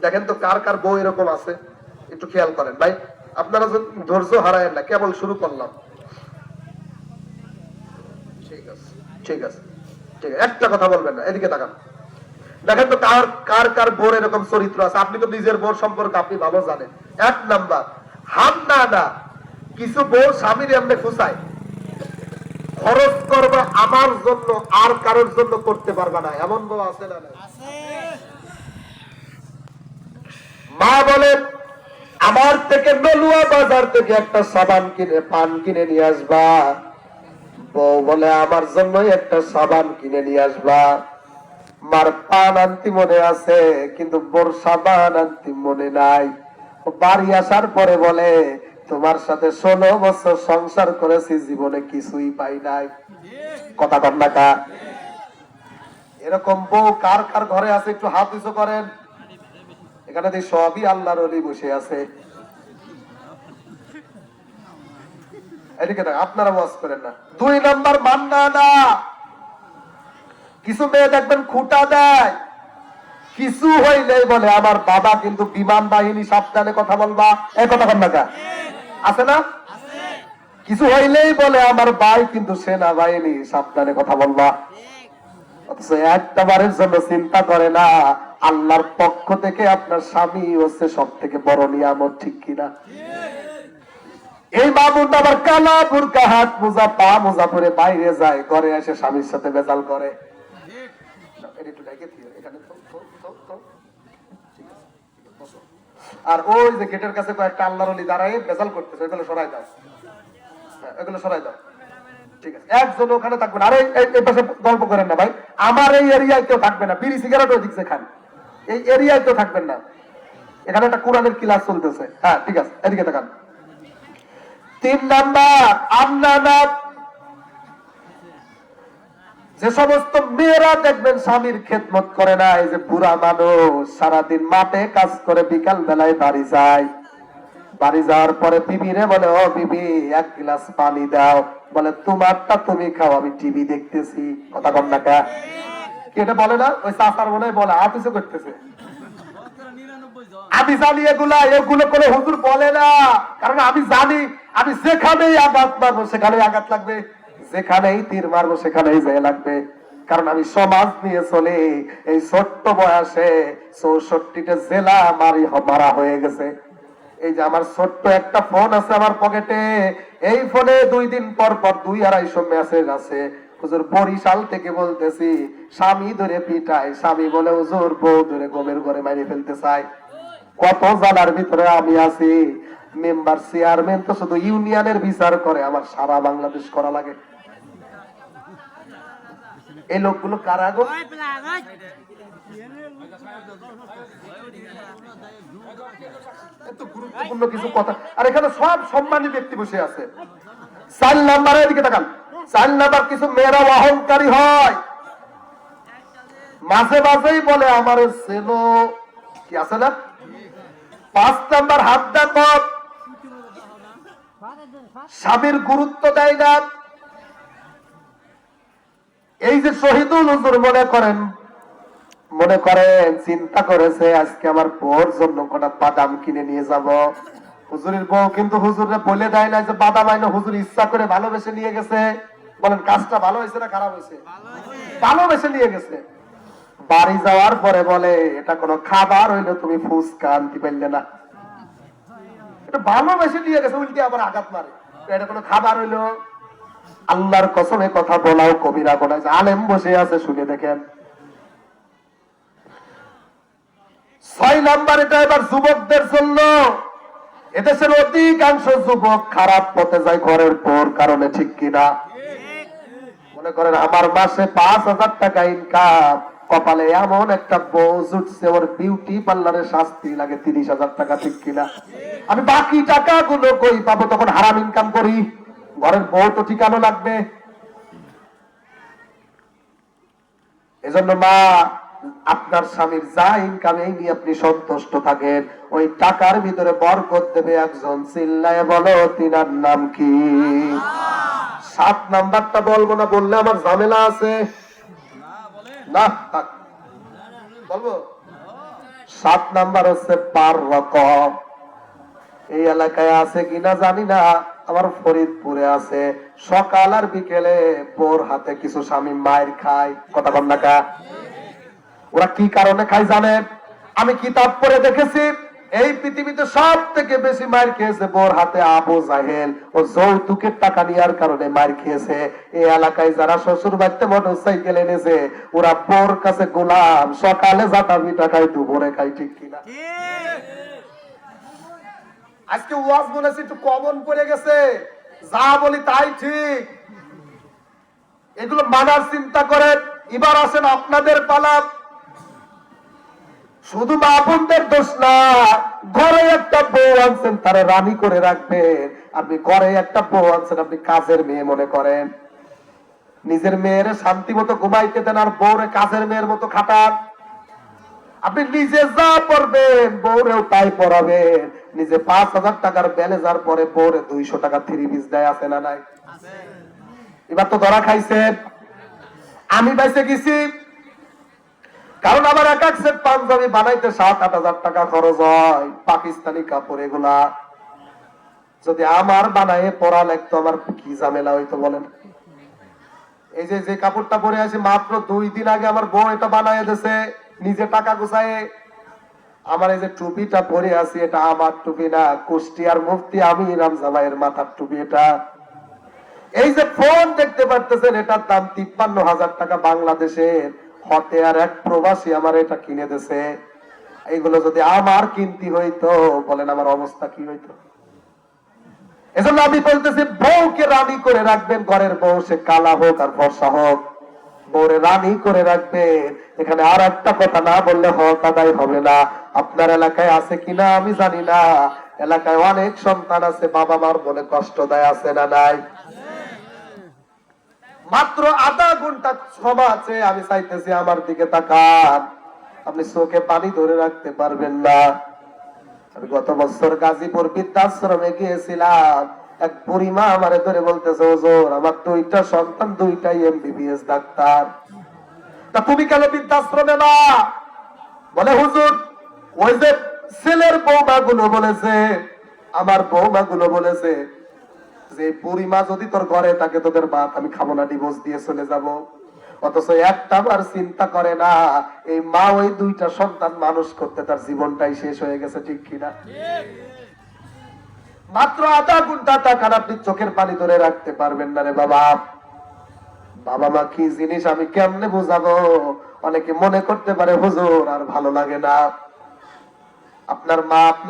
দেখেন তো কার কার বউ এরকম আছে, একটু খেয়াল করেন ভাই। আপনারা ধৈর্য হারায়েন না, কেবল শুরু করলাম। ঠিক আছে ঠিক আছে ঠিক আছে, একটা কথা বলবেন না, এদিকে তাকান। দেখেন তো কার কার কার বোর এরকম চরিত্র আছে। আপনি তো নিজের বোর সম্পর্কে আপনি ভালো জানেন। এক নাম্বার, হান্নানা। কিছু বউ স্বামীর এমনি খুঁচায়, খরচ করবে আমার জন্য, আর কারোর জন্য করতে পারবে না, এমন বউ আছে না? মা বলেন আমার থেকে নলুয়া বাজার থেকে একটা সাবান কিনে পান কিনে নিয়ে আসবা। বউ বলে আমার জন্য একটা সাবান কিনে নিয়ে আসবা। মার পান আনতি মনে আছে, কিন্তু বোর সাবান আনতি মনে নাই। বাড়ি আসার পরে বলে তোমার সাথে 16 বছর সংসার করেছি, জীবনে কিছুই পাই নাই। কথা কর না কা? এরকম বউ কার কার ঘরে আছে একটু হাত উঁচু করেন। এখানে সবই আল্লাহর ওলি বসে আছে। এদিকে আপনারা ওয়াজ করেন না। 2 নাম্বার, মান্নানা। কিছু মেয়ে দেখবেন খুঁটা দেয়, কিছু হইলেই বলে আমার বাবা কিন্তু বিমান বাহিনী, সাবধানে কথা বলবা। এই কথা কন না কা? আছে না? কিছু হইলেই বলে আমার ভাই কিন্তু সেনাবাহিনী, সাবধানে কথা বলবা। অথচ একটা বারের জন্য চিন্তা করে না আল্লাহর পক্ষ থেকে আপনার স্বামী হচ্ছে সব থেকে বড় নিয়ামত, ঠিক কিনা? এই মামুন আবার কালা বুরকা, হাত মোজা, পা মোজা পরে বাইরে যায়, ঘরে এসে স্বামীর সাথে বেজাল করে। আর ওই যে গেটের কাছে কয়েকটা আল্লাহর ওলি দাঁড়ায় বেজাল করতেছে, ওইগুলো সরাই দাও, এগুলো সরাই দাও। ঠিক আছে, একজন ওখানে থাকবে না। আরে এই পাশে গল্প করেন না ভাই, আমার এই এরিয়ায় কেউ থাকবে না। বিড়ি সিগারেট ওই দিকে খান, এই এরিয়ায় কেউ থাকবেন না। এখানে একটা কোরআনের ক্লাস চলতেছে। হ্যাঁ ঠিক আছে, এদিকে তাকান। 3 নাম্বার, আন্নানা। যে সমস্ত মেয়েরা দেখবেন স্বামীর খেদমত করে না, এই যে বুড়া মানুষ সারাদিন মাঠে কাজ করে, বিকাল বেলায় বাড়ি যায়। বাড়ি যাওয়ার পরে বিবিরে বলে ও বিবি 1 গ্লাস পানি দাও। বলে তোমারটা তুমি খাও, আমি টিভি দেখতেছি। কথা কন না কা? এটা বলে না? ওই চাচার মনে বলে আপিসে করতেছে। আমি জানি এগুলো করে হুজুর বলে না, কারণ আমি জানি আমি যেখানেই আঘাত মারবো সেখানেই আঘাত লাগবে, যেখানেই তীর মারবো সেখানেই যেয়ে লাগবে। কারণ আমি সমাজ নিয়ে চলে, এই ছোট্ট বয়সে 64টা জেলা মারা হয়ে গেছে। এই যে আমার ছোট্ট একটা ফোন আছে আমার পকেটে, এই ফোনে 2 দিন পর পর 200-250 মেসেজ আছে। হুজুর বরিশাল থেকে বলতেছি স্বামী ধরে পিটায়, স্বামী বলে হুজুর বউ ধরে গমের ঘরে মারিয়ে ফেলতে চায়। কত জানার ভিতরে আমি আছি। মেম্বার চেয়ারম্যান তো শুধু ইউনিয়নের বিচার করে, আমার সারা বাংলাদেশ করা লাগে। এই লোকগুলো কারা গো? এত গুরুত্বপূর্ণ কিছু কথা, আর এখানে সব সম্মানী ব্যক্তি বসে আছে। 4 নাম্বারের দিকে তাকান। 4 নাম্বার, কিছু মেয়েরা অহংকারী হয়, মাঝে মাঝেই বলে আমার সেনো কি আছে না। 5 নাম্বার, হাত দাঁত, স্বামীর গুরুত্ব দেয় না। এই যে শহীদুল হুজুর মনে করেন চিন্তা করেছে আজকে আমার বউর জন্য কটা বাদাম কিনে নিয়ে যাব। হুজুরের বউ কিন্তু হুজুরে বলে দেয় না যে বাদাম আইনো, হুজুর ইচ্ছা করে ভালোবেসে নিয়ে গেছে। বলেন কাজটা ভালো হয়েছে না খারাপ হয়েছে? ভালোবেসে নিয়ে গেছে। বাড়ি যাওয়ার পরে বলে এটা কোনো খাবার হইলো, তুমি ফুচকা আনতে পারলে না। এটা ভালোবেসে নিয়ে গেছে, উল্টে আবার আঘাত মারে, এটা কোনো খাবার হইলো? আল্লাহর কসমে কথা বলাও কবিরা গোনাহ। আলেম বসে আছে, শুনে দেখেন। 6 নাম্বার, এটা এবার যুবকদের জন্য। এদেশের অধিকাংশ যুবক খারাপ পথে যায় ঘরের পর কারণে, ঠিক কিনা? মনে করেন আমার মাসে 5,000 টাকা ইনকাম, কপালে এমন একটা বউ জুটছে, ওর বিউটি পার্লারে শাস্তি লাগে 30,000 টাকা, ঠিক কিনা? আমি বাকি টাকাগুলো কই পাবো? তখন হারাম ইনকাম করি, ঘরের বউ তো ঠিকানো লাগবে। এজন্য মা, আপনার স্বামীর যা ইনকাম এই নিয়ে আপনি সন্তুষ্ট থাকেন। ওই টাকার ভিতরে বরকত দেবে একজন, চিল্লায় বলো তিনার নাম কি? 7 নাম্বারটা বলবো না, বললে আমার ঝামেলা আছে। না বলবো। 7 নাম্বার হচ্ছে পার রকম। এই এলাকায় আছে কিনা জানি না, আমার ফরিদপুরে আছে। সকাল আর বিকেলে বোর হাতে কিছু স্বামী মায়ের খায়, কথা বল না কা? ওরা কি কারণে খায় জানেন? আমি কিতাব পড়ে দেখেছি, এই পৃথিবীতে সব থেকে বেশি মার খেয়েছে বোর হাতে আবু জাহেল। ও যৌতুকের টাকা নেওয়ার কারণে মার খেয়েছে। এই এলাকায় যারা শ্বশুর বাড়িতে মোটরসাইকেল এনেছে, ওরা বোর কাছে গোলাম। সকালে জাটা পিঠা খায়, দুপুরে খায়, ঠিক কিনা? আজকে ওয়াজ বলেছি একটু কমন পড়ে গেছে, যা বলি তাই ঠিক। এগুলো মানার চিন্তা করেন। এবার আসেন আপনাদের পালা। শুধু মা বোনদের দোষ না, ঘরে একটা বউ আনছেন, তারা রানী করে রাখবেন। আপনি ঘরে একটা বউ আনছেন, আপনি কাজের মেয়ে মনে করেন। নিজের মেয়ের শান্তি মতো ঘুমাইতে দেন, আর বউরে কাজের মেয়ের মতো খাটান। আপনি নিজে যা পড়বেন বউরেও তাই পড়াবেন। নিজে 5,000 টাকার ব্যালেজার পরে বউরে 200 টাকা 3 পিস দেয়, আছে না নাই? এবার তো ধরা খাইছেন। আমি বাইসে গেছি, কারণ আমার এক এক সেট পাঞ্জাবি বানাইতে 7-8 হাজার টাকা খরচ হয়। পাকিস্তানি কাপড় এগুলা যদি আমার বানায় পরা লাগতো, আমার কি ঝামেলা হইতো বলেন? এই যে কাপড়টা পরে আছে, মাত্র 2 দিন আগে আমার বউ এটা বানায় দিয়েছে নিজে টাকা গুছায়। আমার এই যে টুপিটা পরে আছি, এটা আমার টুপি না, কুষ্টিয়ার মুফতি আমির হামজা ভাইয়ের মাথার টুপি এটা। এই যে ফোন দেখতে পারতেছেন, এটার দাম 53,000 টাকা বাংলাদেশের। হতে আর এক প্রবাসী আমার এটা কিনে দিয়েছে। এইগুলো যদি আমার কিনতি হইতো, বলেন আমার অবস্থা কি হইতো? এজন্য আমি বলতেছি, বউকে রানী করে রাখবেন। ঘরের বউ সে কালা হোক আর ফর্সা হোক, বউরে রানী করে রাখবেন। এখানে আর একটা কথা না বললে হক আদায় হবে না। আপনার এলাকায় আছে কিনা আমি জানি না, এলাকায় অনেক সন্তান আছে, বাবা মার মনে কষ্ট দেয়, আছে না নাই? মাত্র আধা ঘন্টা সময় আছে, আমি চাইতেছি আমার দিকে তাকান। আপনি চোখে পানি ধরে রাখতে পারবেন না। আমি গত বছর গাজীপুর বৃদ্ধাশ্রমে গিয়েছিলাম, এক বুড়িমা আমারে ধরে বলতেছে, হুজুর আমার 2টা সন্তান, 2টাই MBBS ডাক্তার, তা তুমি কেন বৃদ্ধাশ্রমে না? বলে হুজুর, ওই যে ছেলের বৌমা গুলো বলেছে, আমার বৌমা গুলো বলেছে যে বুড়িমা যদি তোর ঘরে থাকে, তোদের ভাত আমি খাবো না, ডিভোর্স দিয়ে চলে যাব। অথচ একটা বার চিন্তা করে না, এই মা ওই 2টা সন্তান মানুষ করতে তার জীবনটাই শেষ হয়ে গেছে, ঠিক কিনা? মাত্র আধা ঘন্টা টাকার আপনি চোখের পানি ধরে রাখতে পারবেন না রে বাবা। বাবা মা কি জিনিস আমি কেমনে বুঝাবো? অনেকে মনে করতে পারে হুজুর আর ভালো লাগে না। আপনার মা আপনার